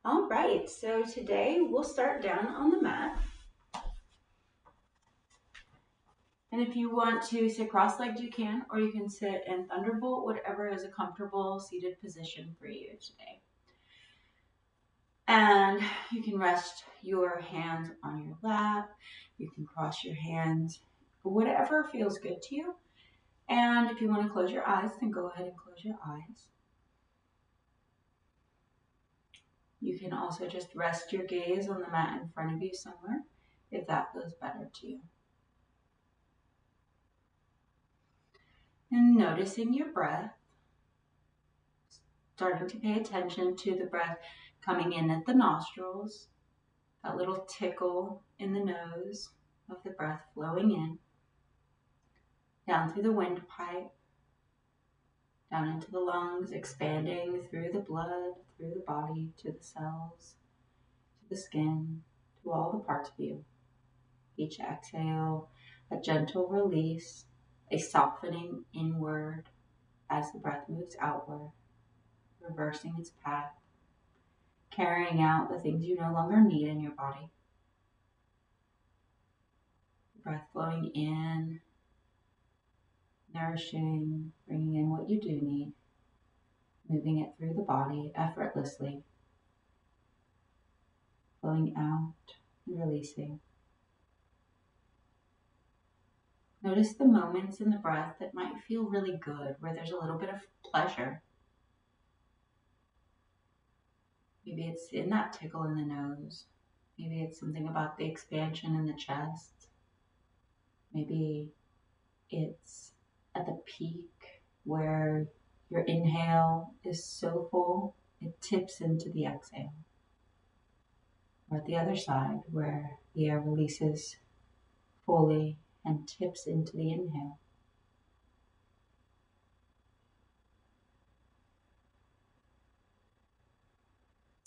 All right, so today we'll start down on the mat. And if you want to sit cross-legged, you can, or you can sit in Thunderbolt, whatever is a comfortable seated position for you today. And you can rest your hands on your lap. You can cross your hands, whatever feels good to you. And if you want to close your eyes, then go ahead and close your eyes. You can also just rest your gaze on the mat in front of you somewhere, if that feels better to you. And noticing your breath, starting to pay attention to the breath coming in at the nostrils, that little tickle in the nose of the breath flowing in, down through the windpipe, down into the lungs, expanding through the blood, through the body, to the cells, to the skin, to all the parts of you. Each exhale, a gentle release, a softening inward as the breath moves outward, reversing its path, carrying out the things you no longer need in your body. The breath flowing in, nourishing, bringing in what you do need, moving it through the body effortlessly, flowing out and releasing. Notice the moments in the breath that might feel really good, where there's a little bit of pleasure. Maybe it's in that tickle in the nose. Maybe it's something about the expansion in the chest. Maybe it's at the peak where your inhale is so full it tips into the exhale. Or at the other side where the air releases fully and tips into the inhale.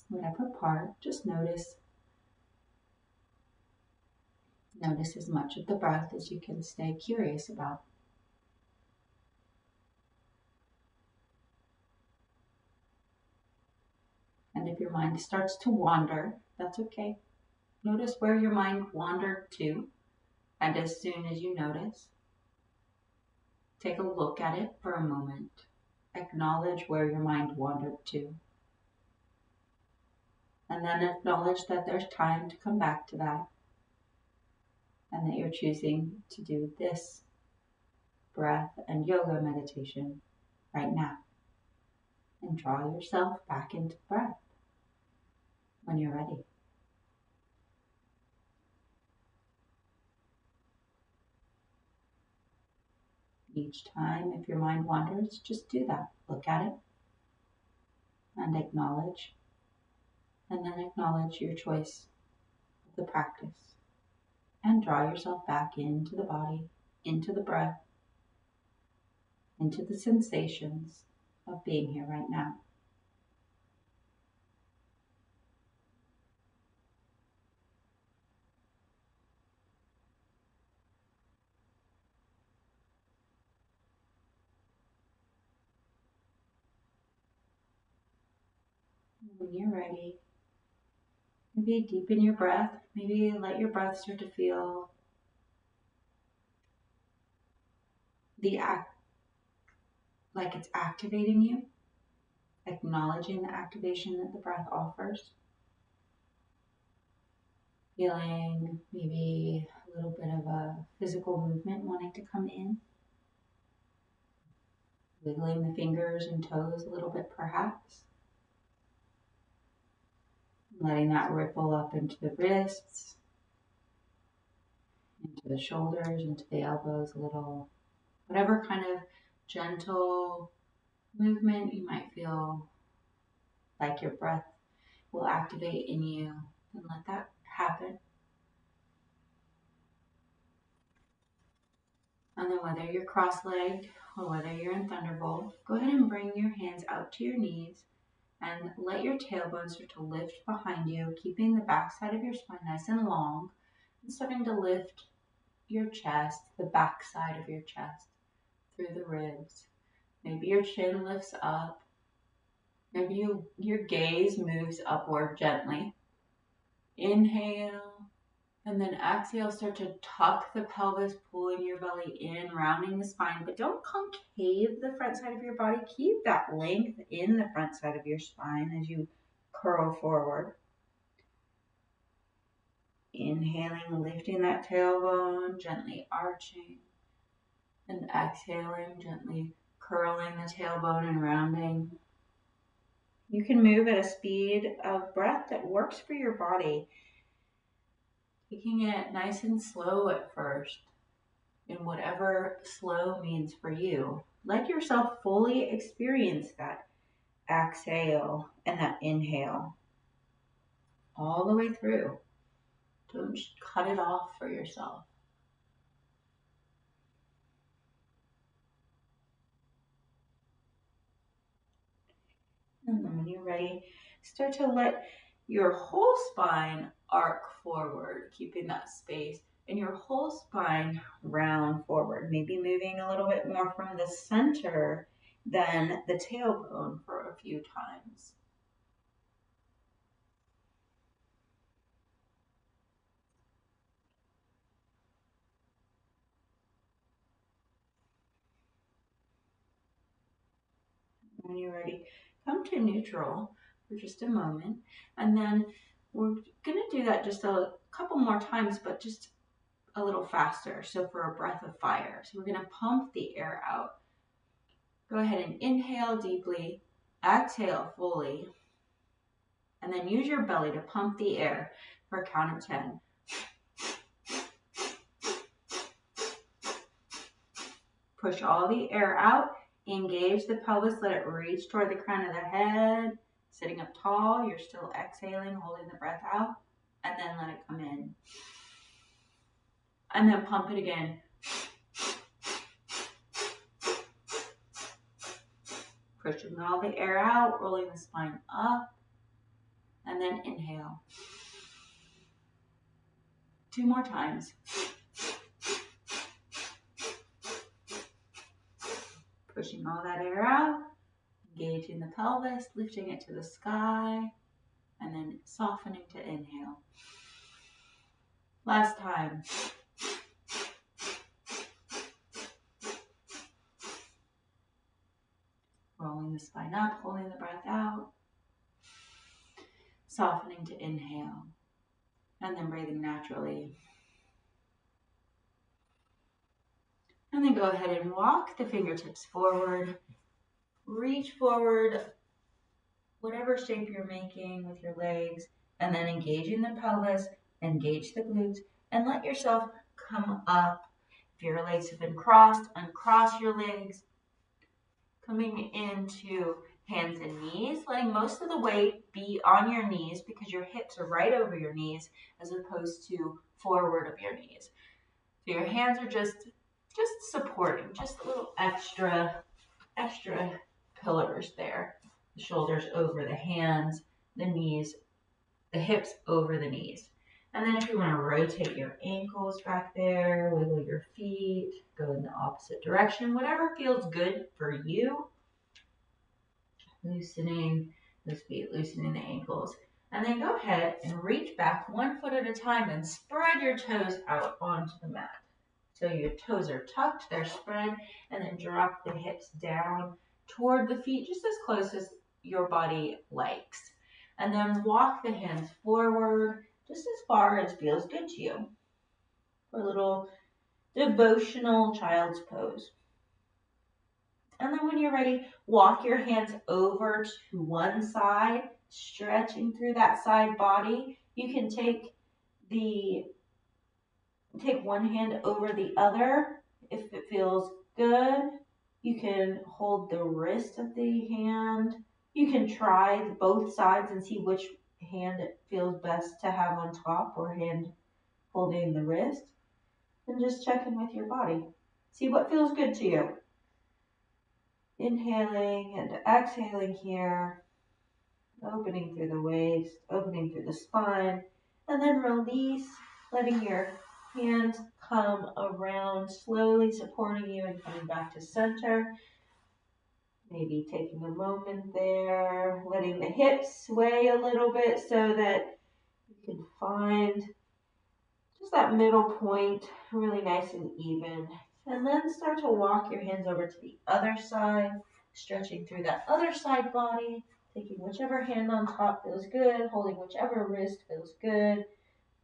Whatever part, just notice. Notice as much of the breath as you can stay curious about. And if your mind starts to wander, that's okay. Notice where your mind wandered to, and as soon as you notice, take a look at it for a moment. Acknowledge where your mind wandered to. And then acknowledge that there's time to come back to that, and that you're choosing to do this breath and yoga meditation right now. And draw yourself back into the breath when you're ready. Each time, if your mind wanders, just do that. Look at it and acknowledge. And then acknowledge your choice of the practice. And draw yourself back into the body, into the breath, into the sensations of being here right now. When you're ready, maybe deepen your breath. Maybe let your breath start to feel like it's activating you, acknowledging the activation that the breath offers. Feeling maybe a little bit of a physical movement wanting to come in. Wiggling the fingers and toes a little bit perhaps. Letting that ripple up into the wrists, into the shoulders, into the elbows a little. Whatever kind of gentle movement you might feel like your breath will activate in you, then let that happen. And then whether you're cross-legged or whether you're in Thunderbolt, go ahead and bring your hands out to your knees and let your tailbone start to lift behind you, keeping the back side of your spine nice and long, and starting to lift your chest, the back side of your chest, through the ribs. Maybe your chin lifts up, Maybe your gaze moves upward gently. Inhale, and then exhale. Start to tuck the pelvis, pulling your belly in, rounding the spine, but don't concave the front side of your body. Keep that length in the front side of your spine as you curl forward. Inhaling, lifting that tailbone, gently arching, and exhaling, gently curling the tailbone and rounding. You can move at a speed of breath that works for your body, taking it nice and slow at first, in whatever slow means for you. Let yourself fully experience that exhale and that inhale all the way through. Don't cut it off for yourself. And then when you're ready, start to let your whole spine arc forward, keeping that space, and your whole spine round forward. Maybe moving a little bit more from the center than the tailbone for a few times. When you're ready, come to neutral for just a moment, and then we're going to do that just a couple more times, but just a little faster. So for a breath of fire. So we're going to pump the air out. Go ahead and inhale deeply, exhale fully, and then use your belly to pump the air for a count of 10. Push all the air out. Engage the pelvis, let it reach toward the crown of the head. Sitting up tall, you're still exhaling, holding the breath out, and then let it come in. And then pump it again. Pushing all the air out, rolling the spine up, and then inhale. 2 more times. Pushing all that air out, engaging the pelvis, lifting it to the sky, and then softening to inhale. Last time. Rolling the spine up, holding the breath out, softening to inhale, and then breathing naturally. And then go ahead and walk the fingertips forward. Reach forward, whatever shape you're making with your legs, and then engaging the pelvis, engage the glutes, and let yourself come up. If your legs have been crossed, uncross your legs. Coming into hands and knees, letting most of the weight be on your knees because your hips are right over your knees as opposed to forward of your knees. So your hands are just supporting, just a little extra pillars there. The shoulders over the hands, the knees, the hips over the knees. And then if you want to rotate your ankles back there, wiggle your feet, go in the opposite direction, whatever feels good for you. Loosening those feet, loosening the ankles. And then go ahead and reach back 1 foot at a time and spread your toes out onto the mat. So your toes are tucked, they're spread, and then drop the hips down toward the feet, just as close as your body likes. And then walk the hands forward, just as far as feels good to you. For a little devotional child's pose. And then when you're ready, walk your hands over to one side, stretching through that side body. You can take one hand over the other if it feels good. You can hold the wrist of the hand. You can try both sides and see which hand it feels best to have on top or hand holding the wrist. And just check in with your body. See what feels good to you. Inhaling and exhaling here, opening through the waist, opening through the spine, and then release, letting your hands come around, slowly supporting you and coming back to center. Maybe taking a moment there, letting the hips sway a little bit so that you can find just that middle point, really nice and even. And then start to walk your hands over to the other side, stretching through that other side body, taking whichever hand on top feels good, holding whichever wrist feels good.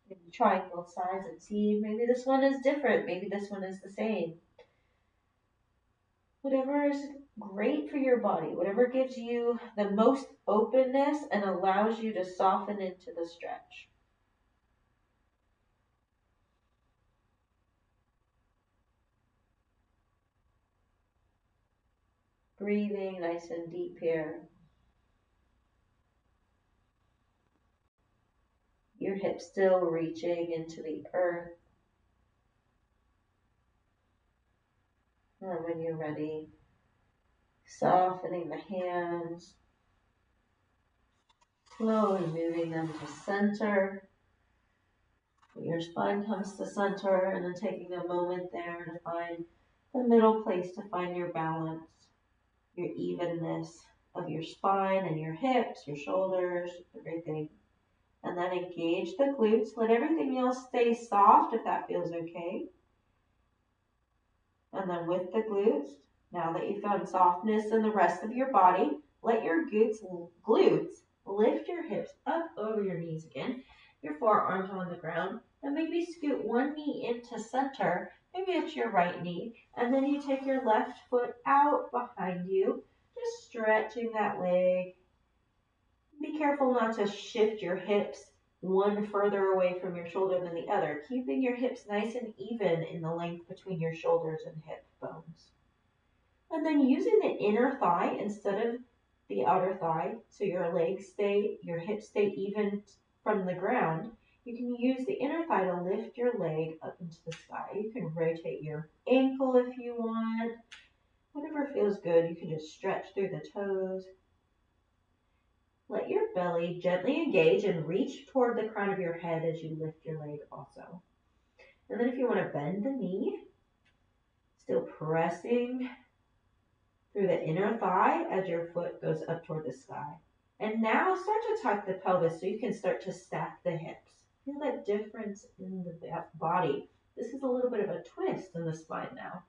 Maybe trying both sides and see maybe this one is different, maybe this one is the same. Whatever is great for your body, whatever gives you the most openness and allows you to soften into the stretch. Breathing nice and deep here. Your hips still reaching into the earth. And when you're ready, softening the hands, slowly moving them to center. Your spine comes to center, and then taking a moment there to find the middle place to find your balance, your evenness of your spine and your hips, your shoulders, everything. And then engage the glutes. Let everything else stay soft if that feels okay. And then with the glutes, now that you found softness in the rest of your body, let your glutes lift your hips up over your knees again, your forearms on the ground, and maybe scoot one knee into center. Maybe it's your right knee, and then you take your left foot out behind you, just stretching that leg. Be careful not to shift your hips one further away from your shoulder than the other, keeping your hips nice and even in the length between your shoulders and hip bones. And then using the inner thigh instead of the outer thigh, so your hips stay even from the ground, you can use the inner thigh to lift your leg up into the sky. You can rotate your ankle if you want. Whatever feels good, you can just stretch through the toes. Let your belly gently engage and reach toward the crown of your head as you lift your leg also. And then if you want to bend the knee, still pressing through the inner thigh as your foot goes up toward the sky. And now start to tuck the pelvis so you can start to stack the hips. Feel that difference in the body. This is a little bit of a twist in the spine now.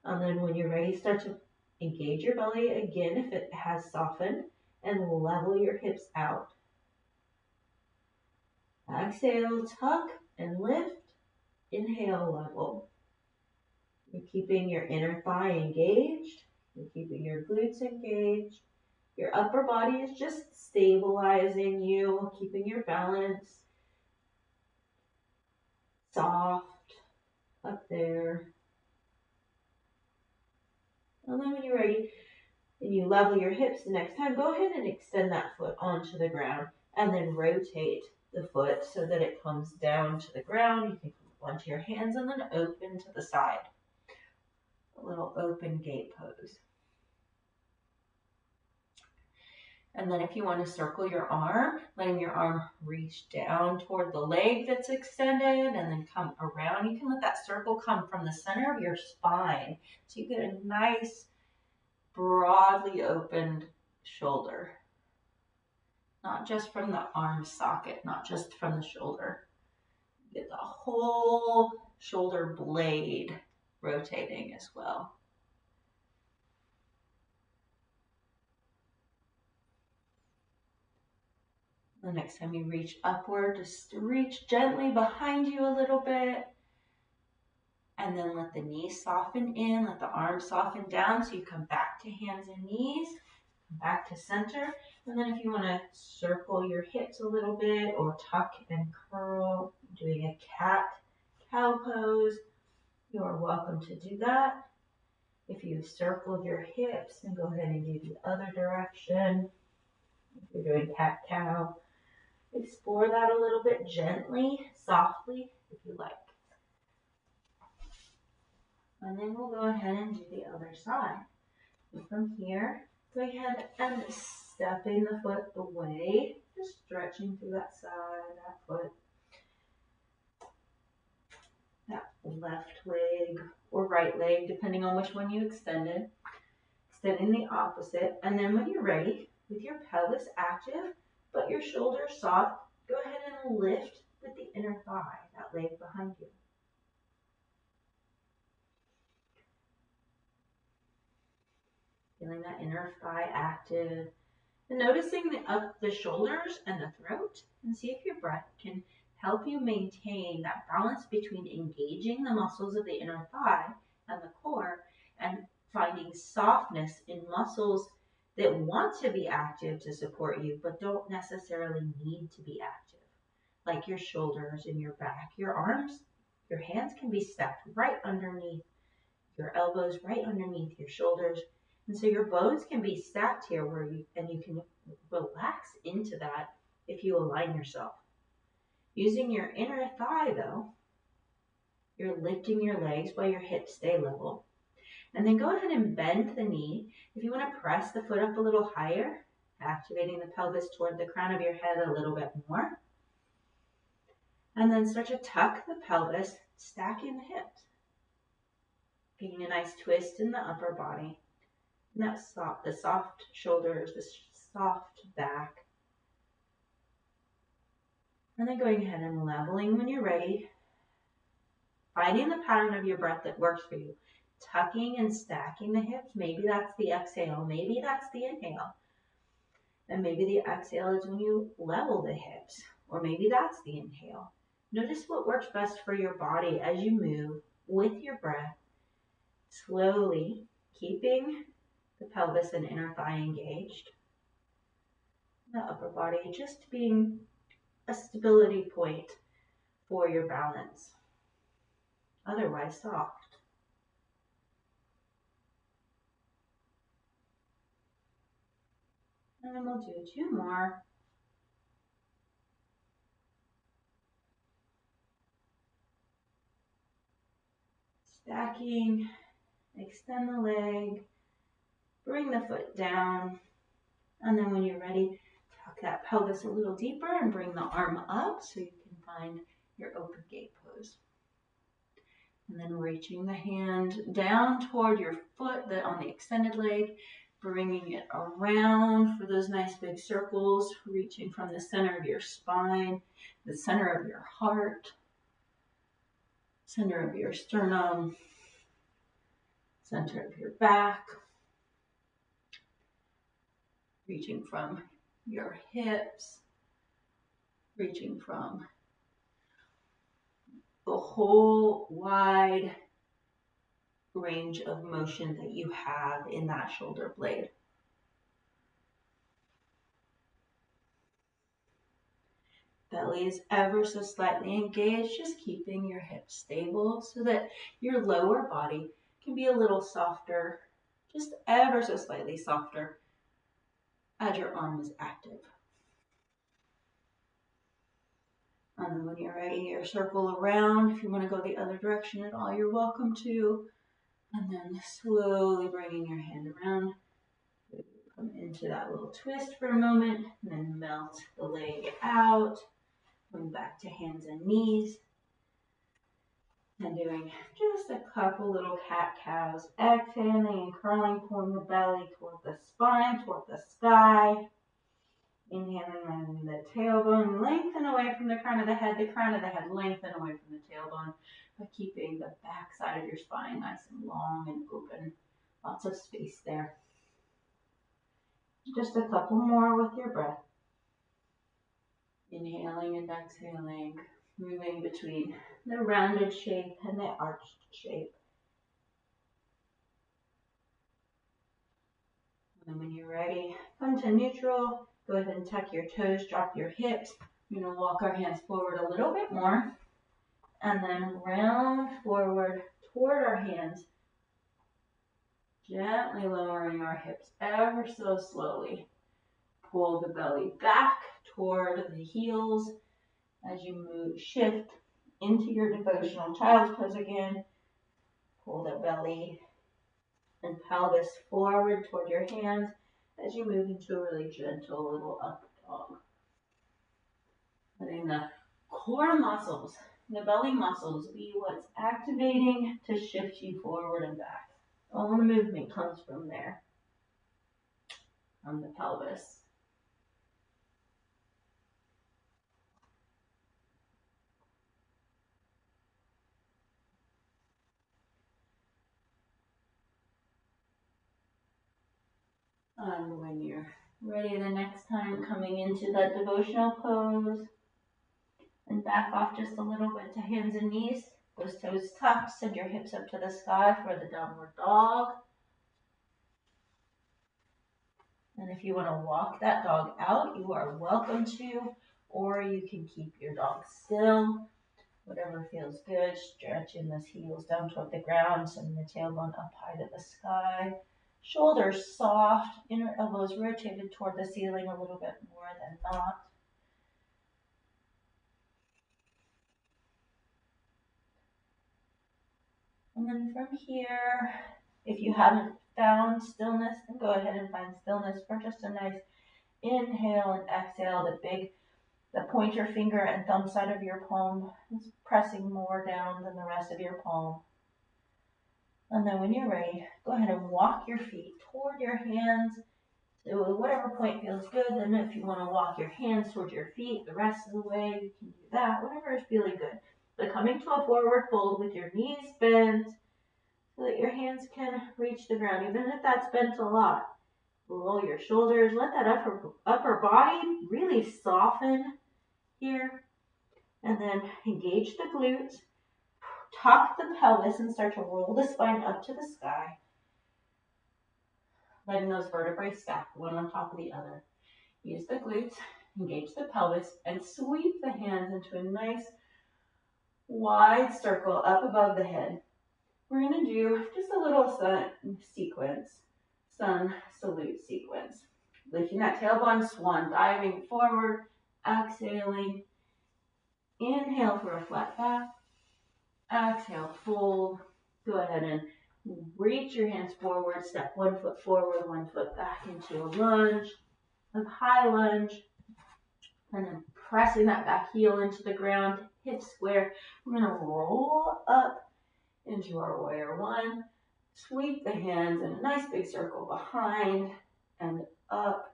And then when you're ready, start to engage your belly again if it has softened, and level your hips out. Exhale, tuck and lift. Inhale, level. You're keeping your inner thigh engaged. You're keeping your glutes engaged. Your upper body is just stabilizing you, keeping your balance soft up there. And then when you're ready and you level your hips the next time, go ahead and extend that foot onto the ground and then rotate the foot so that it comes down to the ground. You can come onto your hands and then open to the side. A little open gate pose. And then if you want to circle your arm, letting your arm reach down toward the leg that's extended and then come around. You can let that circle come from the center of your spine. So you get a nice, broadly opened shoulder. Not just from the arm socket, not just from the shoulder. You get the whole shoulder blade rotating as well. The next time you reach upward, just reach gently behind you a little bit. And then let the knees soften in, let the arms soften down. So you come back to hands and knees, come back to center. And then if you want to circle your hips a little bit or tuck and curl, doing a cat-cow pose, you are welcome to do that. If you've circled your hips, then go ahead and do the other direction. If you're doing cat-cow, explore that a little bit gently, softly, if you like. And then we'll go ahead and do the other side. So from here, go ahead and stepping the foot away, just stretching through that side, that foot. That left leg or right leg, depending on which one you extended. Extending the opposite. And then when you're ready, with your pelvis active, but your shoulders soft, go ahead and lift with the inner thigh, that leg behind you. Feeling that inner thigh active. And noticing up the shoulders and the throat, and see if your breath can help you maintain that balance between engaging the muscles of the inner thigh and the core and finding softness in muscles that want to be active to support you but don't necessarily need to be active, like your shoulders and your back. Your arms, your hands can be stacked right underneath your elbows, right underneath your shoulders. And so your bones can be stacked here you can relax into that if you align yourself. Using your inner thigh though, you're lifting your legs while your hips stay level. And then go ahead and bend the knee. If you want to press the foot up a little higher, activating the pelvis toward the crown of your head a little bit more. And then start to tuck the pelvis, stacking the hips. Getting a nice twist in the upper body. And that the soft shoulders, the soft back. And then going ahead and leveling when you're ready. Finding the pattern of your breath that works for you. Tucking and stacking the hips. Maybe that's the exhale. Maybe that's the inhale. And maybe the exhale is when you level the hips. Or maybe that's the inhale. Notice what works best for your body as you move with your breath. Slowly keeping the pelvis and inner thigh engaged. The upper body just being a stability point for your balance. Otherwise soft. And then we'll do 2 more. Stacking, extend the leg, bring the foot down, and then when you're ready, tuck that pelvis a little deeper and bring the arm up so you can find your open gate pose. And then reaching the hand down toward your foot on the extended leg, bringing it around for those nice big circles, reaching from the center of your spine, the center of your heart, center of your sternum, center of your back, reaching from your hips, reaching from the whole wide range of motion that you have in that shoulder blade. Belly is ever so slightly engaged, just keeping your hips stable so that your lower body can be a little softer, just ever so slightly softer as your arm is active. And then when you're ready, you circle around. If you want to go the other direction at all, you're welcome to. And then slowly bringing your hand around. Come into that little twist for a moment, and then melt the leg out. Going back to hands and knees. And doing just a couple little cat-cows. Exhaling and curling, pulling the belly toward the spine, toward the sky. Inhaling the tailbone, lengthen away from the crown of the head lengthen away from the tailbone, but keeping the back side of your spine nice and long and open. Lots of space there. Just a couple more with your breath. Inhaling and exhaling, moving between the rounded shape and the arched shape. And when you're ready, come to neutral. Go ahead and tuck your toes, drop your hips. We're going to walk our hands forward a little bit more. And then round forward toward our hands. Gently lowering our hips ever so slowly. Pull the belly back toward the heels as you shift into your devotional child's pose again. Pull the belly and pelvis forward toward your hands as you move into a really gentle little up dog. Letting the core muscles the belly muscles be what's activating to shift you forward and back. All the movement comes from there, from the pelvis. And when you're ready the next time, coming into that devotional pose, and back off just a little bit to hands and knees. Those toes tucked, send your hips up to the sky for the downward dog. And if you want to walk that dog out, you are welcome to, or you can keep your dog still. Whatever feels good, stretching those heels down toward the ground, sending the tailbone up high to the sky. Shoulders soft, inner elbows rotated toward the ceiling a little bit more than not. And then from here, if you haven't found stillness, then go ahead and find stillness for just a nice inhale and exhale. The pointer finger and thumb side of your palm is pressing more down than the rest of your palm. And then when you're ready, go ahead and walk your feet toward your hands. So whatever point feels good. Then if you want to walk your hands toward your feet the rest of the way, you can do that. Whatever is feeling good. But coming to a forward fold with your knees bent so that your hands can reach the ground, even if that's bent a lot. Roll your shoulders. Let that upper body really soften here. And then engage the glutes. Tuck the pelvis and start to roll the spine up to the sky. Letting those vertebrae stack one on top of the other. Use the glutes, engage the pelvis, and sweep the hands into a nice wide circle up above the head. We're going to do just a little sun salute sequence. Lifting that tailbone, swan diving forward, exhaling. Inhale for a flat back. Exhale, fold. Go ahead and reach your hands forward. Step 1 foot forward, 1 foot back into a lunge. A high lunge. And then pressing that back heel into the ground. Hip square. We're going to roll up into our warrior 1. Sweep the hands in a nice big circle behind and up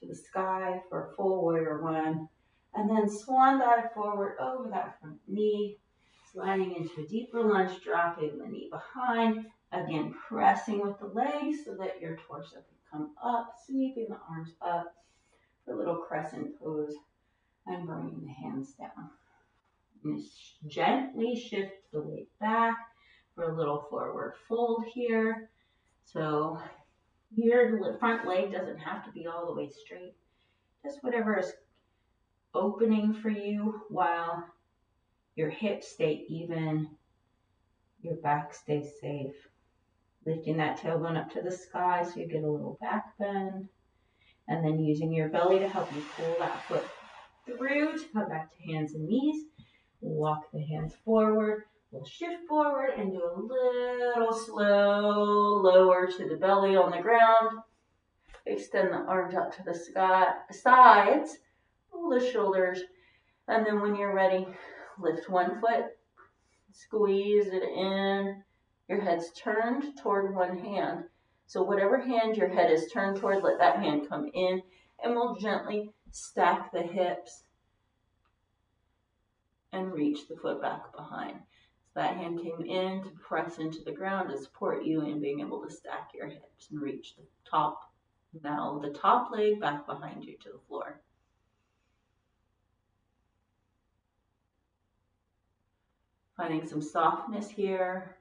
to the sky for full warrior 1. And then swan dive forward over that front knee. Sliding into a deeper lunge, dropping the knee behind. Again, pressing with the legs so that your torso can come up, sweeping the arms up for a little crescent pose and bringing the hands down. And gently shift the weight back for a little forward fold here. So your front leg doesn't have to be all the way straight. Just whatever is opening for you while your hips stay even, your back stays safe. Lifting that tailbone up to the sky so you get a little back bend. And then using your belly to help you pull that foot through to come back to hands and knees. Walk the hands forward. We'll shift forward and do a little slow lower to the belly on the ground. Extend the arms out to the sides. Roll the shoulders. And then when you're ready, lift 1 foot, squeeze it in. Your head's turned toward one hand. So whatever hand your head is turned toward, let that hand come in. And we'll gently stack the hips and reach the foot back behind. So that hand came in to press into the ground to support you in being able to stack your hips and reach the top. Now the top leg back behind you to the floor. Finding some softness here,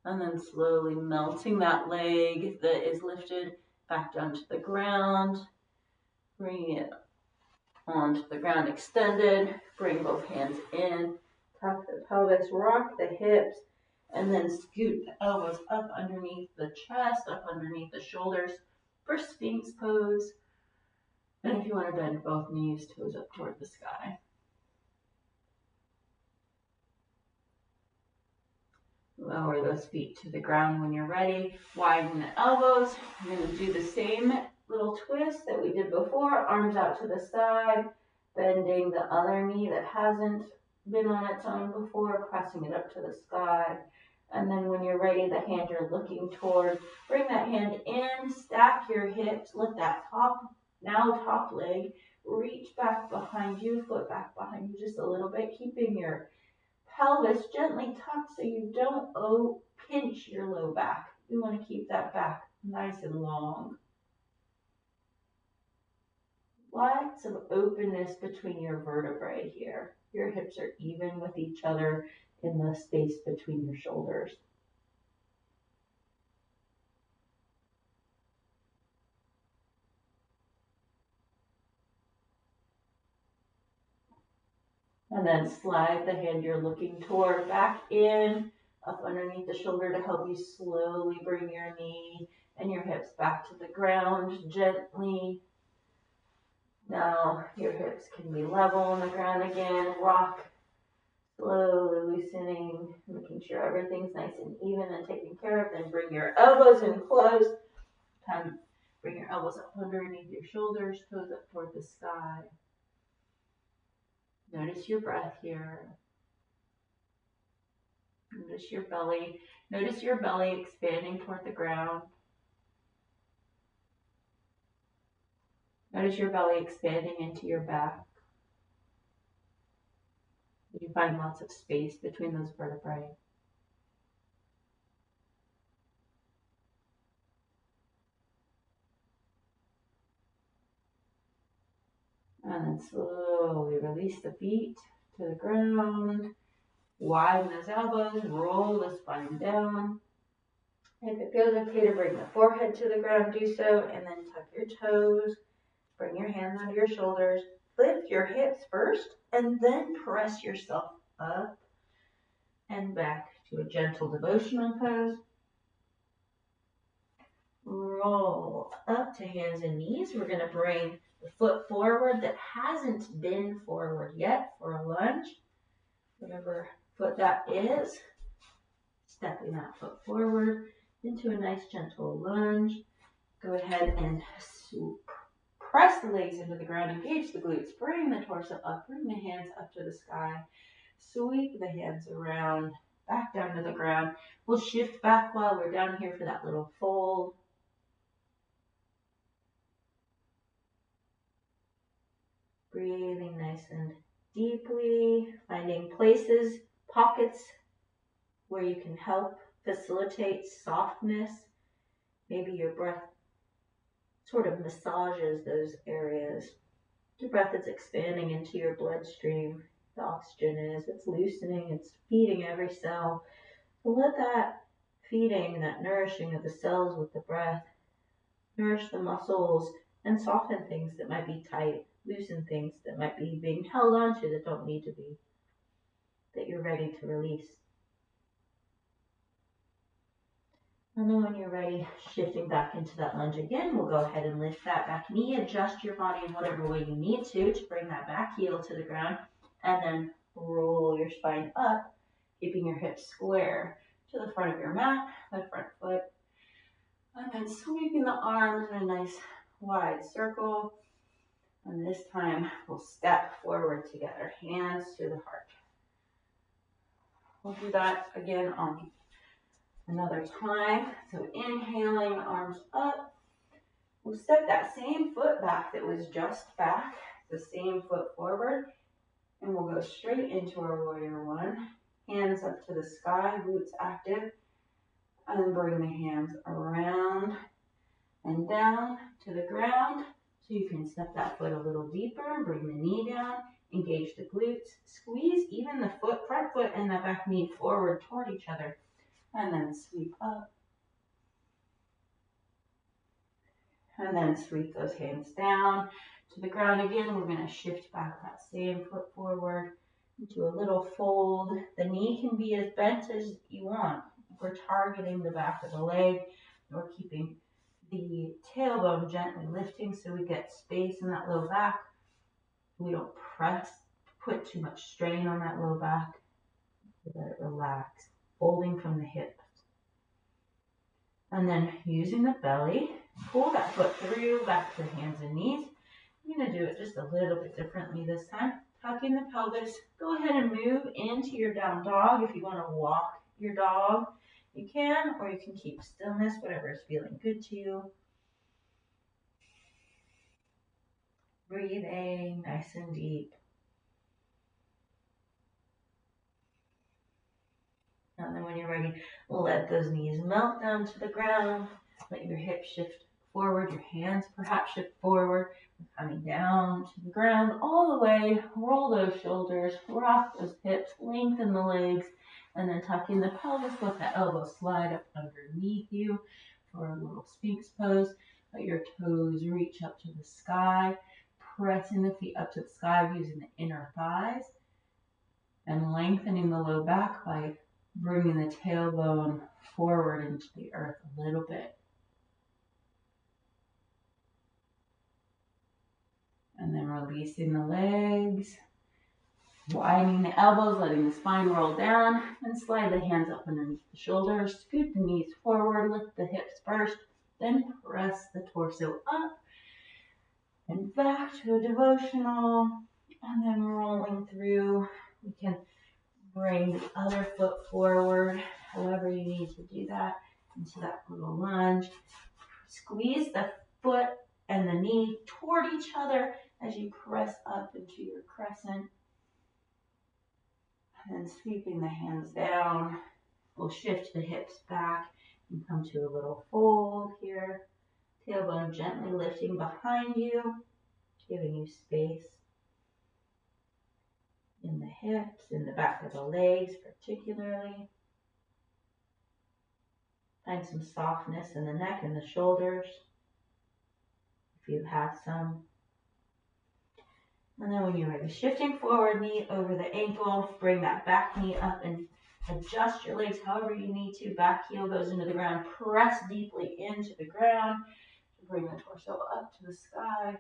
and then slowly melting that leg that is lifted back down to the ground. Bringing it onto the ground extended. Bring both hands in. Tuck the pelvis, rock the hips, and then scoot the elbows up underneath the chest, up underneath the shoulders for Sphinx pose. And if you want to bend both knees, toes up toward the sky. Lower those feet to the ground when you're ready. Widen the elbows. You're going to do the same little twist that we did before. Arms out to the side. Bending the other knee that hasn't. been on its own before, pressing it up to the sky. And then when you're ready, the hand you're looking toward, bring that hand in, stack your hips, let that top leg reach back behind you, foot back behind you just a little bit, keeping your pelvis gently tucked so you don't pinch your low back. You want to keep that back nice and long. Lots of openness between your vertebrae here. Your hips are even with each other in the space between your shoulders. And then slide the hand you're looking toward back in, up underneath the shoulder to help you slowly bring your knee and your hips back to the ground gently. Now your hips can be level on the ground again. Rock, slowly loosening, making sure everything's nice and even and taken care of. Then bring your elbows in close. Bring your elbows up underneath your shoulders, toes up toward the sky. Notice your breath here. Notice your belly. Notice your belly expanding toward the ground. Notice your belly expanding into your back. You find lots of space between those vertebrae. And then slowly release the feet to the ground. Widen those elbows, roll the spine down. If it feels okay to bring the forehead to the ground, do so, and then tuck your toes. Bring your hands under your shoulders. Lift your hips first, and then press yourself up and back to a gentle devotional pose. Roll up to hands and knees. We're going to bring the foot forward that hasn't been forward yet for a lunge. Whatever foot that is, stepping that foot forward into a nice gentle lunge. Go ahead and press the legs into the ground, engage the glutes, bring the torso up, bring the hands up to the sky, sweep the hands around, back down to the ground. We'll shift back while we're down here for that little fold. Breathing nice and deeply, finding places, pockets where you can help facilitate softness. Maybe your breath sort of massages those areas. Your breath is expanding into your bloodstream. The oxygen is, it's loosening, it's feeding every cell. So let that feeding, that nourishing of the cells with the breath, nourish the muscles and soften things that might be tight, loosen things that might be being held onto that don't need to be, that you're ready to release. And then when you're ready, shifting back into that lunge again, we'll go ahead and lift that back knee, adjust your body in whatever way you need to bring that back heel to the ground, and then roll your spine up, keeping your hips square to the front of your mat, the front foot, and then sweeping the arms in a nice wide circle. And this time we'll step forward together, hands to the heart. We'll do that again on another time. So inhaling, arms up. We'll step that same foot back that was just back, the same foot forward, and we'll go straight into our warrior one. Hands up to the sky, glutes active, and then bring the hands around and down to the ground. So you can step that foot a little deeper, bring the knee down, engage the glutes, squeeze even the front foot and the back knee forward toward each other, and then sweep up. And then sweep those hands down to the ground again. We're going to shift back that same foot forward into a little fold. The knee can be as bent as you want. We're targeting the back of the leg. We're keeping the tailbone gently lifting so we get space in that low back. We don't put too much strain on that low back. Let it relax, folding from the hips. And then using the belly, pull that foot through back to the hands and knees. I'm going to do it just a little bit differently this time. tucking the pelvis. Go ahead and move into your down dog. If you want to walk your dog, you can, or you can keep stillness, whatever is feeling good to you. Breathing nice and deep. And then when you're ready, let those knees melt down to the ground. Let your hips shift forward, your hands perhaps shift forward. Coming down to the ground all the way. Roll those shoulders, rock those hips, lengthen the legs, and then tucking the pelvis. Let the elbows slide up underneath you for a little Sphinx pose. Let your toes reach up to the sky, pressing the feet up to the sky using the inner thighs, and lengthening the low back by bringing the tailbone forward into the earth a little bit. And then releasing the legs, widening the elbows, letting the spine roll down, and slide the hands up underneath the shoulders. Scoot the knees forward, lift the hips first, then press the torso up and back to a devotional, and then rolling through. We can bring the other foot forward, however you need to do that, into that little lunge. Squeeze the foot and the knee toward each other as you press up into your crescent. And then sweeping the hands down, we'll shift the hips back and come to a little fold here. Tailbone gently lifting behind you, giving you space in the hips, in the back of the legs particularly. Find some softness in the neck and the shoulders, if you have some. And then when you're ready, shifting forward, knee over the ankle, bring that back knee up and adjust your legs however you need to. Back heel goes into the ground. Press deeply into the ground to bring the torso up to the sky.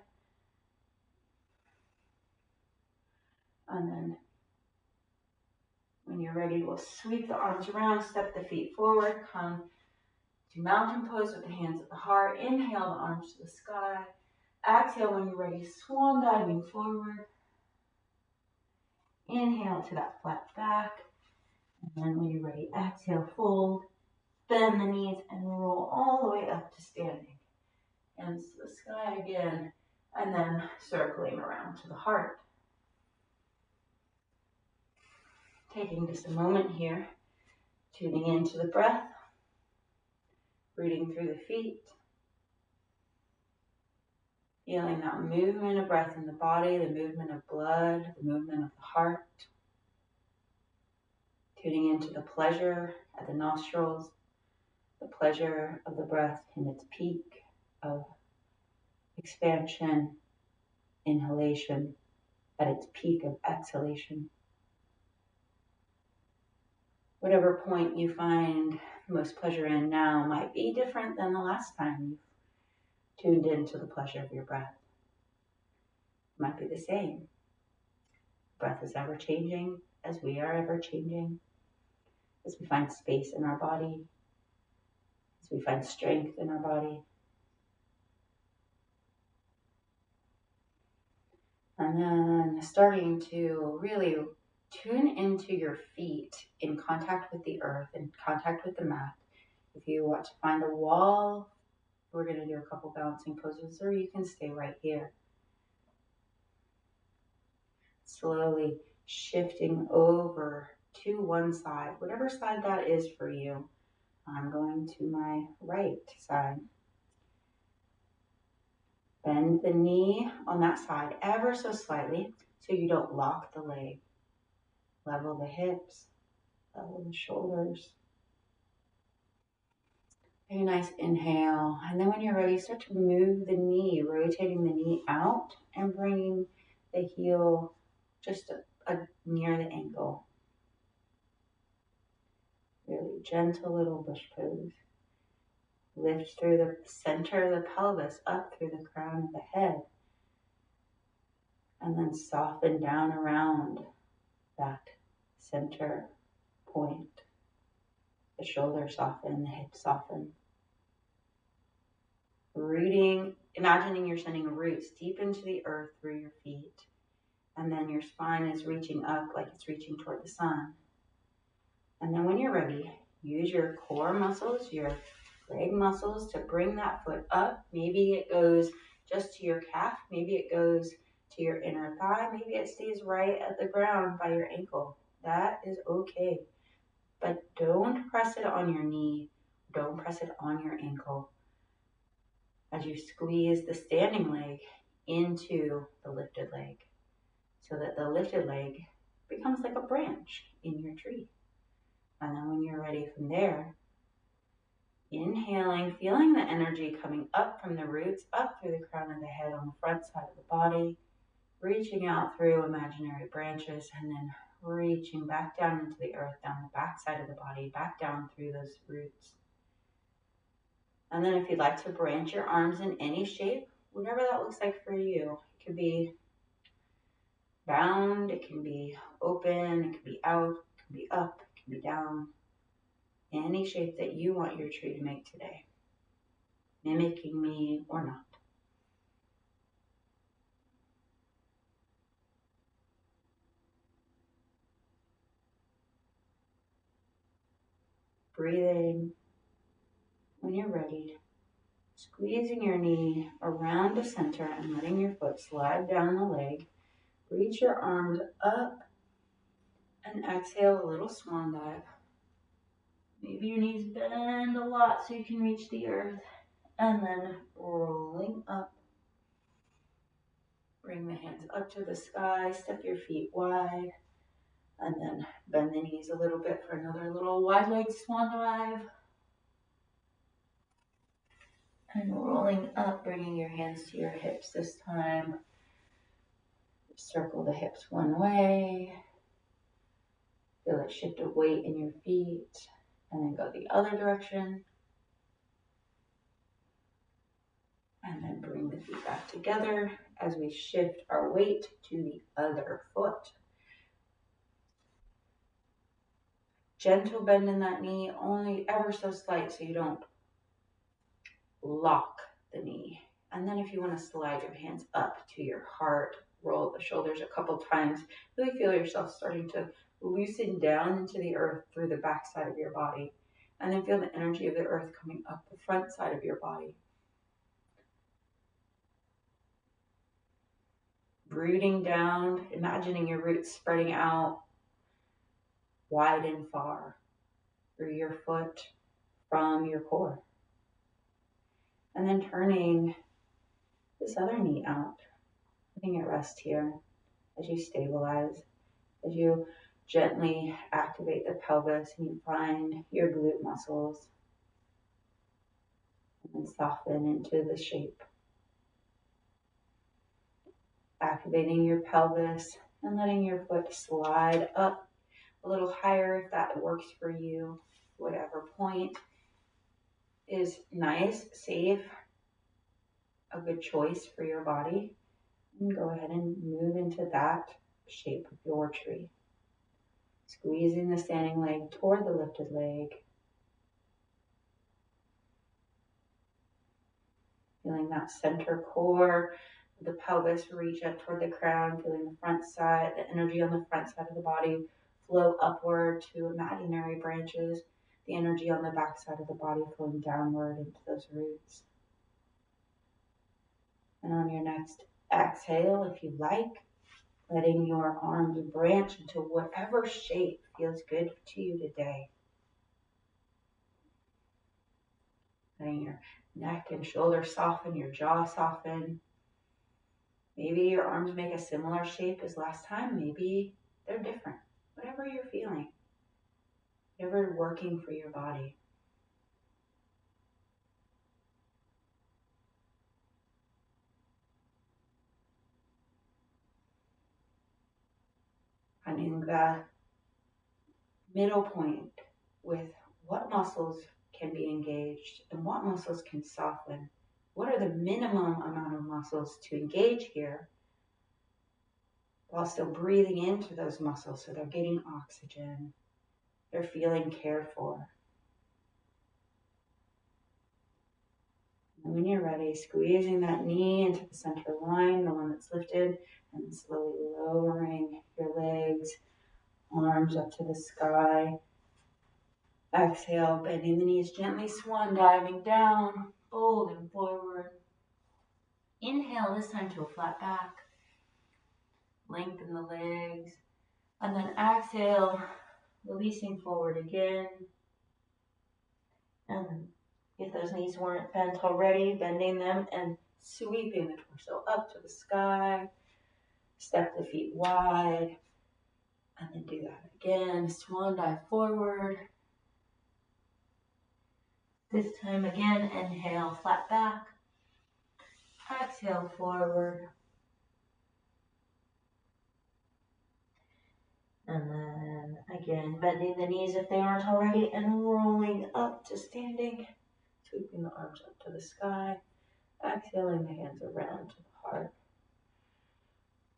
And then when you're ready, we'll sweep the arms around, step the feet forward, come to mountain pose with the hands at the heart. Inhale the arms to the sky. Exhale when you're ready, swan diving forward. Inhale to that flat back. And then when you're ready, exhale, fold, bend the knees, and roll all the way up to standing. Hands to the sky again, and then circling around to the heart. Taking just a moment here, tuning into the breath, breathing through the feet, feeling that movement of breath in the body, the movement of blood, the movement of the heart. Tuning into the pleasure at the nostrils, the pleasure of the breath in its peak of expansion, inhalation, at its peak of exhalation. Whatever point you find most pleasure in now might be different than the last time you've tuned into the pleasure of your breath. It might be the same. Breath is ever changing as we are ever changing. As we find space in our body, as we find strength in our body. And then starting to really tune into your feet in contact with the earth, in contact with the mat. If you want to find a wall, we're going to do a couple balancing poses, or you can stay right here. Slowly shifting over to one side, whatever side that is for you. I'm going to my right side. Bend the knee on that side ever so slightly so you don't lock the leg. Level the hips, level the shoulders. Very nice inhale. And then when you're ready, start to move the knee, rotating the knee out and bringing the heel just near the ankle. Really gentle little bush pose. Lift through the center of the pelvis, up through the crown of the head. And then soften down around that center point. The shoulders soften, the hips soften. Rooting, imagining you're sending roots deep into the earth through your feet. And then your spine is reaching up like it's reaching toward the sun. And then when you're ready, use your core muscles, your leg muscles to bring that foot up. Maybe it goes just to your calf. Maybe it goes to your inner thigh. Maybe it stays right at the ground by your ankle. That is okay. But don't press it on your knee. Don't press it on your ankle. As you squeeze the standing leg into the lifted leg, so that the lifted leg becomes like a branch in your tree. And then when you're ready from there, inhaling, feeling the energy coming up from the roots, up through the crown of the head on the front side of the body, reaching out through imaginary branches, and then reaching back down into the earth, down the back side of the body, back down through those roots. And then if you'd like to branch your arms in any shape, whatever that looks like for you, it could be bound, it can be open, it can be out, it can be up, it can be down. Any shape that you want your tree to make today, mimicking me or not. Breathing. When you're ready, squeezing your knee around the center and letting your foot slide down the leg. Reach your arms up and exhale a little swan dive. Maybe your knees bend a lot so you can reach the earth. And then rolling up. Bring the hands up to the sky, step your feet wide, and then bend the knees a little bit for another little wide leg swan dive. And rolling up, bringing your hands to your hips this time. Circle the hips one way. Feel a shift of weight in your feet, and then go the other direction. And then bring the feet back together as we shift our weight to the other foot. Gentle bend in that knee, only ever so slight so you don't lock the knee. And then if you want to slide your hands up to your heart, roll the shoulders a couple times, really feel yourself starting to loosen down into the earth through the back side of your body. And then feel the energy of the earth coming up the front side of your body. Rooting down, imagining your roots spreading out wide and far through your foot from your core. And then turning this other knee out, letting it rest here as you stabilize, as you gently activate the pelvis and you find your glute muscles and then soften into the shape. Activating your pelvis and letting your foot slide up a little higher if that works for you. Whatever point is nice, safe, a good choice for your body. And go ahead and move into that shape of your tree. Squeezing the standing leg toward the lifted leg. Feeling that center core of the pelvis reach up toward the crown. Feeling the front side, the energy on the front side of the body flow upward to imaginary branches. The energy on the back side of the body flowing downward into those roots. And on your next exhale, if you like, letting your arms branch into whatever shape feels good to you today. Letting your neck and shoulders soften, your jaw soften. Maybe your arms make a similar shape as last time. Maybe they're different. Whatever you're feeling. Whatever working for your body. Finding the middle point with what muscles can be engaged and what muscles can soften. What are the minimum amount of muscles to engage here while still breathing into those muscles so they're getting oxygen, they're feeling cared for. And And when you're ready, squeezing that knee into the center line, the one that's lifted, and slowly lowering your legs, arms up to the sky. Exhale, bending the knees gently, swan diving down, folding forward. Inhale, this time to a flat back. Lengthen the legs. And then exhale, releasing forward again. And if those knees weren't bent already, bending them and sweeping the torso up to the sky. Step the feet wide. And then do that again. Swan dive forward. This time again, inhale, flat back. Exhale, forward. And then again, bending the knees if they aren't already and rolling up to standing. Sweeping the arms up to the sky. Exhaling the hands around to the heart.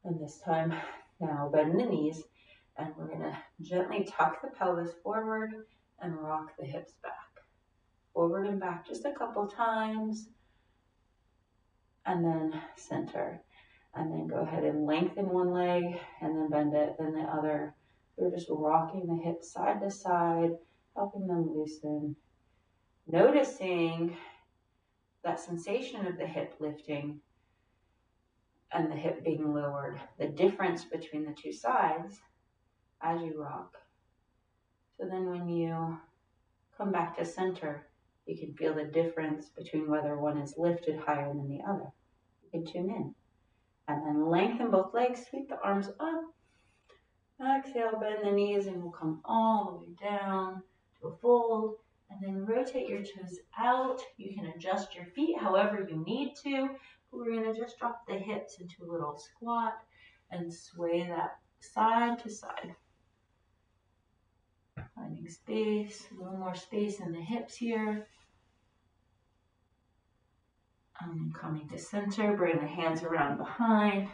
And this time, now bend the knees. And we're going to gently tuck the pelvis forward and rock the hips back. Forward and back just a couple times. And then center. And then go ahead and lengthen one leg and then bend it, then the other. We're just rocking the hips side to side, helping them loosen. Noticing that sensation of the hip lifting and the hip being lowered. The difference between the two sides as you rock. So then when you come back to center, you can feel the difference between whether one is lifted higher than the other. You can tune in. And then lengthen both legs, sweep the arms up. Exhale, bend the knees, and we'll come all the way down to a fold. And then rotate your toes out. You can adjust your feet however you need to. We're going to just drop the hips into a little squat and sway that side to side. Finding space, a little more space in the hips here. And then coming to center, bring the hands around behind.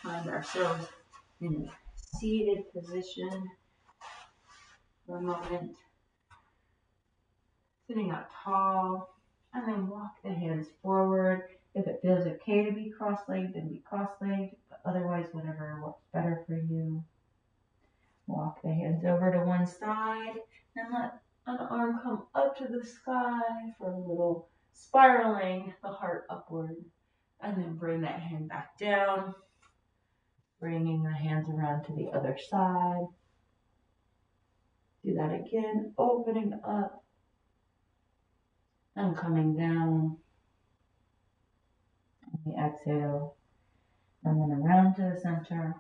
Find ourselves in a seated position for a moment. Sitting up tall, and then walk the hands forward. If it feels okay to be cross-legged, then be cross-legged, but otherwise whatever works better for you. Walk the hands over to one side, and let an arm come up to the sky for a little spiraling the heart upward. And then bring that hand back down, bringing the hands around to the other side. Do that again, opening up and coming down. And we exhale, and then around to the center.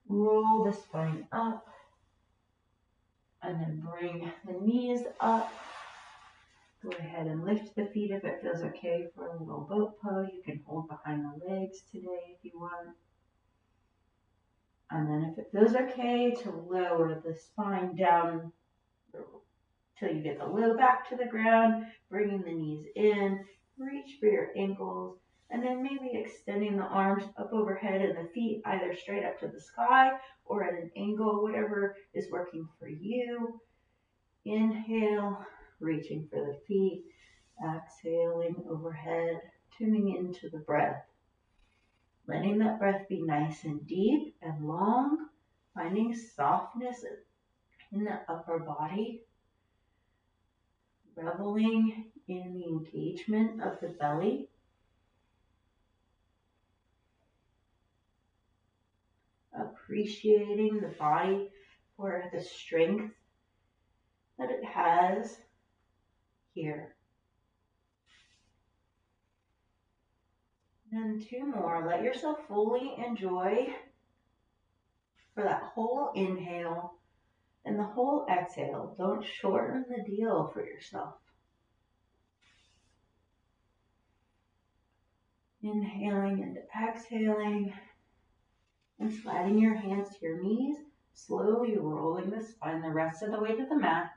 Roll the spine up, and then bring the knees up. Go ahead and lift the feet if it feels okay for a little boat pose. You can hold behind the legs today if you want. And then if it feels okay to lower the spine down till you get the low back to the ground, bringing the knees in, reach for your ankles, and then maybe extending the arms up overhead and the feet either straight up to the sky or at an angle, whatever is working for you. Inhale, reaching for the feet, exhaling overhead, tuning into the breath. Letting that breath be nice and deep and long, finding softness in the upper body, reveling in the engagement of the belly. Appreciating the body for the strength that it has here. And two more. Let yourself fully enjoy for that whole inhale and the whole exhale. Don't shorten the deal for yourself. Inhaling and exhaling and sliding your hands to your knees, slowly rolling the spine the rest of the way to the mat.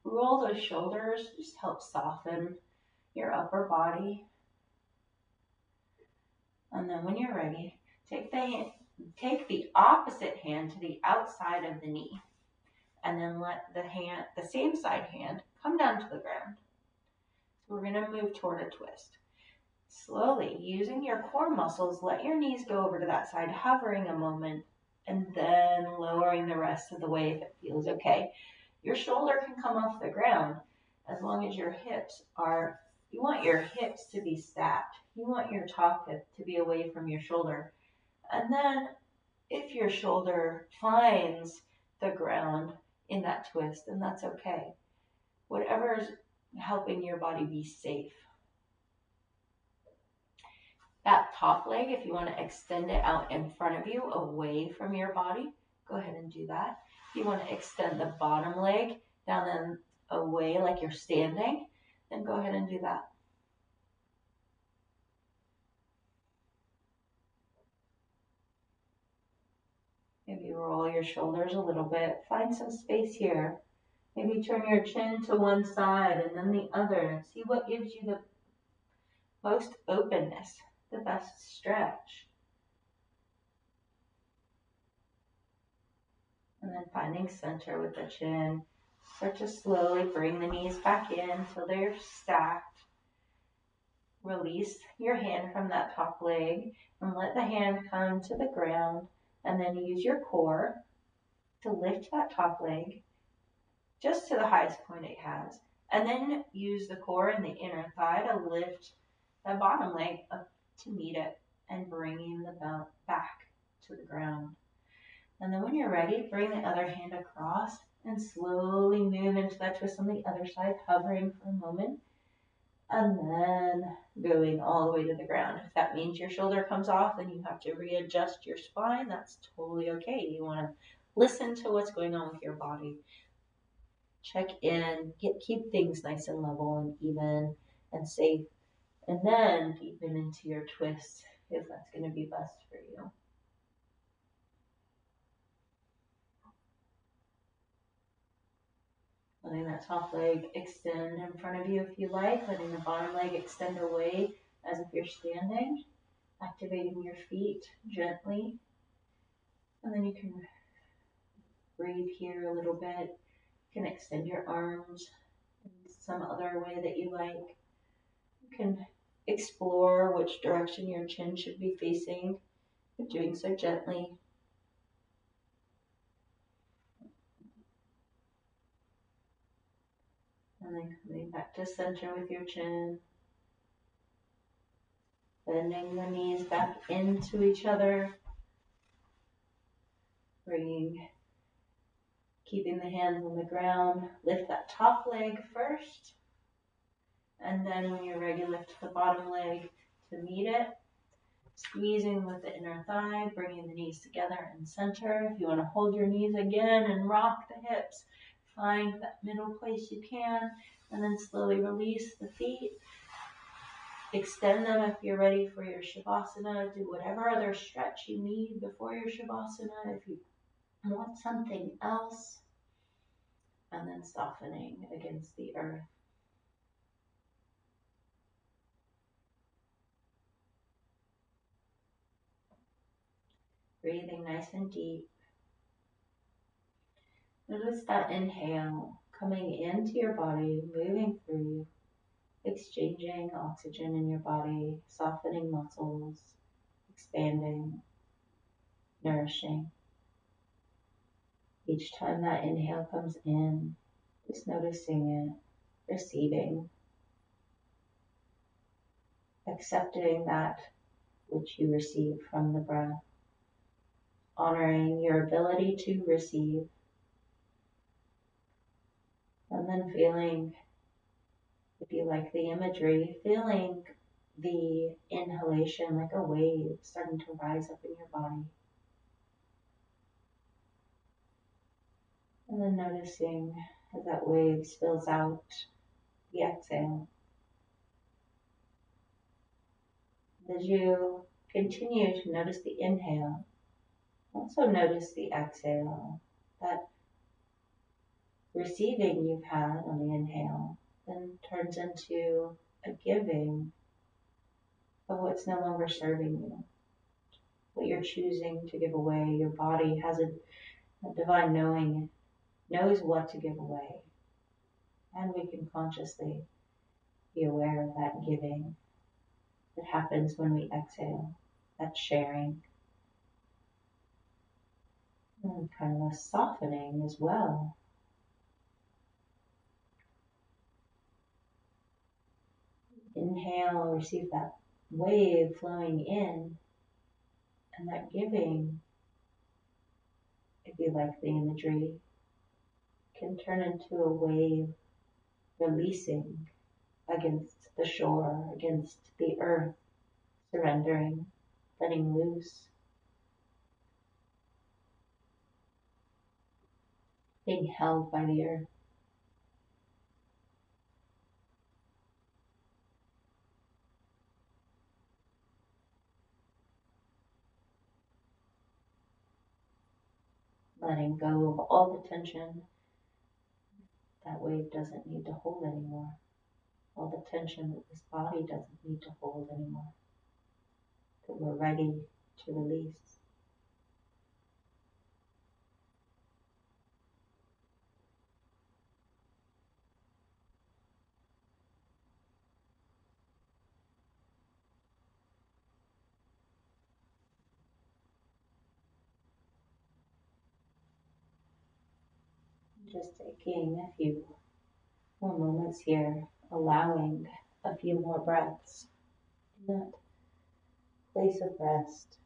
Roll those shoulders, just help soften your upper body. And then when you're ready, take the opposite hand to the outside of the knee. And then let the same side hand come down to the ground. So we're going to move toward a twist. Slowly, using your core muscles, let your knees go over to that side, hovering a moment, and then lowering the rest of the way if it feels okay. Your shoulder can come off the ground as long as your hips are, you want your hips to be stacked. You want your top hip to be away from your shoulder. And then if your shoulder finds the ground in that twist, then that's okay. Whatever's helping your body be safe. That top leg, if you want to extend it out in front of you, away from your body, go ahead and do that. If you want to extend the bottom leg down and away like you're standing, then go ahead and do that. Maybe roll your shoulders a little bit. Find some space here. Maybe turn your chin to one side and then the other. See what gives you the most openness, the best stretch. And then finding center with the chin. Start to slowly bring the knees back in until they're stacked. Release your hand from that top leg and let the hand come to the ground. And then use your core to lift that top leg just to the highest point it has. And then use the core and the inner thigh to lift that bottom leg up to meet it and bringing the belt back to the ground. And then when you're ready, bring the other hand across and slowly move into that twist on the other side, hovering for a moment, and then going all the way to the ground. If that means your shoulder comes off and you have to readjust your spine, that's totally okay. You want to listen to what's going on with your body. Check in, keep things nice and level and even and safe, and then deepen into your twist if that's going to be best for you. Letting that top leg extend in front of you if you like, letting the bottom leg extend away as if you're standing, activating your feet gently, and then you can breathe here a little bit. You can extend your arms in some other way that you like. You can explore which direction your chin should be facing, but doing so gently. And then coming back to center with your chin. Bending the knees back into each other. Keeping the hands on the ground. Lift that top leg first. And then when you're ready, lift the bottom leg to meet it. Squeezing with the inner thigh, bringing the knees together in center. If you want to hold your knees again and rock the hips, find that middle place you can, and then slowly release the feet. Extend them if you're ready for your Shavasana. Do whatever other stretch you need before your Shavasana if you want something else. And then softening against the earth. Breathing nice and deep. Notice that inhale coming into your body, moving through you, exchanging oxygen in your body, softening muscles, expanding, nourishing. Each time that inhale comes in, just noticing it, receiving, accepting that which you receive from the breath, honoring your ability to receive, and then feeling, if you like the imagery, feeling the inhalation like a wave starting to rise up in your body. And then noticing as that wave spills out the exhale. As you continue to notice the inhale, also notice the exhale, that receiving you've had on the inhale then turns into a giving of what's no longer serving you, what you're choosing to give away. Your body has a divine knowing, knows what to give away, and we can consciously be aware of that giving. that happens when we exhale, that sharing, and kind of a softening as well. Inhale, receive that wave flowing in, and that giving, if you like the imagery, can turn into a wave releasing against the shore, against the earth, surrendering, letting loose, being held by the earth. Letting go of all the tension that wave doesn't need to hold anymore. All the tension that this body doesn't need to hold anymore. That we're ready to release. Just taking a few more moments here, allowing a few more breaths in that place of rest.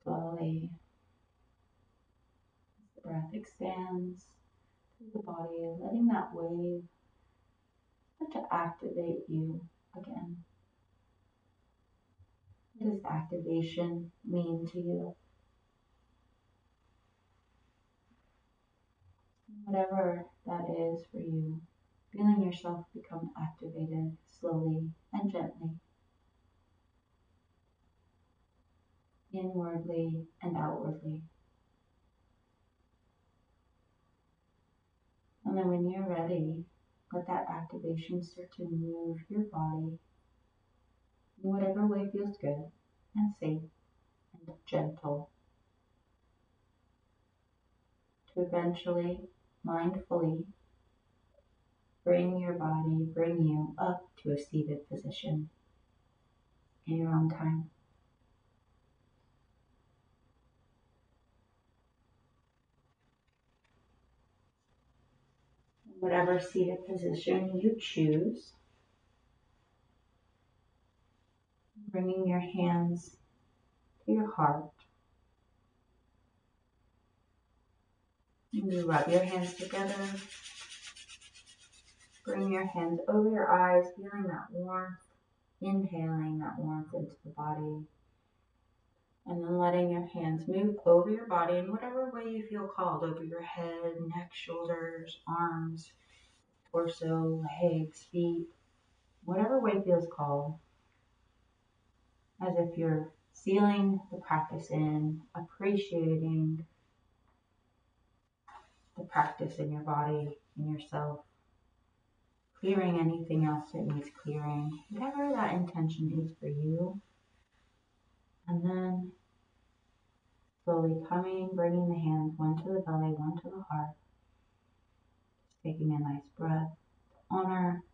Slowly, as the breath expands through the body, letting that wave start to activate you again. What does activation mean to you? Whatever that is for you, feeling yourself become activated slowly and gently, inwardly and outwardly. And then when you're ready, let that activation start to move your body in whatever way feels good and safe and gentle, to eventually, mindfully, bring you up to a seated position in your own time. Whatever seated position you choose, bringing your hands to your heart. And you rub your hands together. Bring your hands over your eyes, feeling that warmth, inhaling that warmth into the body. And then letting your hands move over your body in whatever way you feel called, over your head, neck, shoulders, arms, torso, legs, feet, whatever way feels called, as if you're sealing the practice in, appreciating the practice in your body, in yourself, clearing anything else that needs clearing, whatever that intention is for you. And then slowly bringing the hands, one to the belly, one to the heart, just taking a nice breath to honor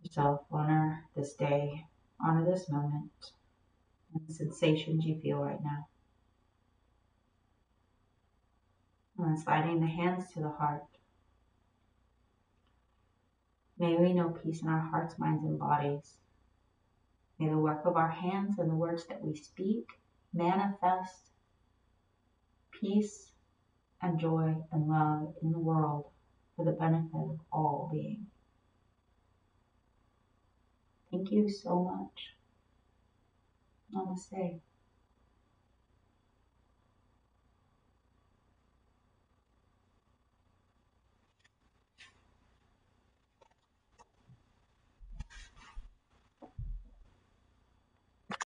yourself, honor this day, honor this moment, and the sensations you feel right now. And then sliding the hands to the heart. May we know peace in our hearts, minds, and bodies. May the work of our hands and the words that we speak manifest peace and joy and love in the world for the benefit of all beings. Thank you so much. Namaste.